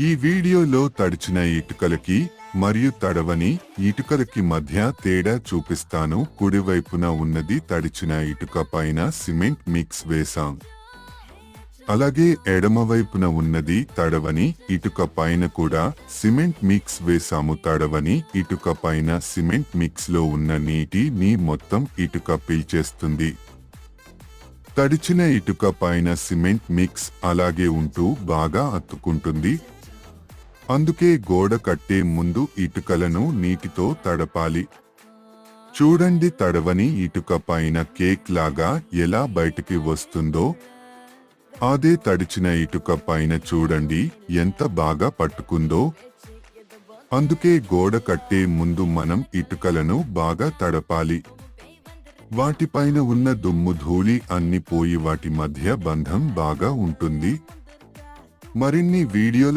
ఈ వీడియోలో తడిచిన ఇటుకలకి మరియు తడవని ఇటుకలకి మధ్య తేడా చూపిస్తాను. కుడివైపున ఉన్నది తడిచిన ఇటుక పైన సిమెంట్ మిక్స్ వేసాం. అలాగే ఎడమవైపున ఉన్నది తడవని ఇటుక పైన కూడా సిమెంట్ మిక్స్ వేసాము. తడవని ఇటుక పైన సిమెంట్ మిక్స్ లో ఉన్న నీటిని మొత్తం ఇటుక పీల్చేస్తుంది. తడిచిన ఇటుక పైన సిమెంట్ మిక్స్ అలాగే ఉంటూ బాగా అతుక్కుంటుంది. అందుకే గోడ కట్టే ముందు ఇటుకలను నీటితో తడపాలి. చూడండి, తడవని ఇటుక పైన కేక్ లాగా ఎలా బయటికి వస్తుందో. అదే తడిచిన ఇటుక పైన చూడండి ఎంత బాగా పట్టుకుందో. అందుకే గోడ కట్టే ముందు మనం ఇటుకలను బాగా తడపాలి. వాటిపైన ఉన్న దుమ్ము ధూళి అన్ని పోయి వాటి మధ్య బంధం బాగా ఉంటుంది. మరిన్ని వీడియోల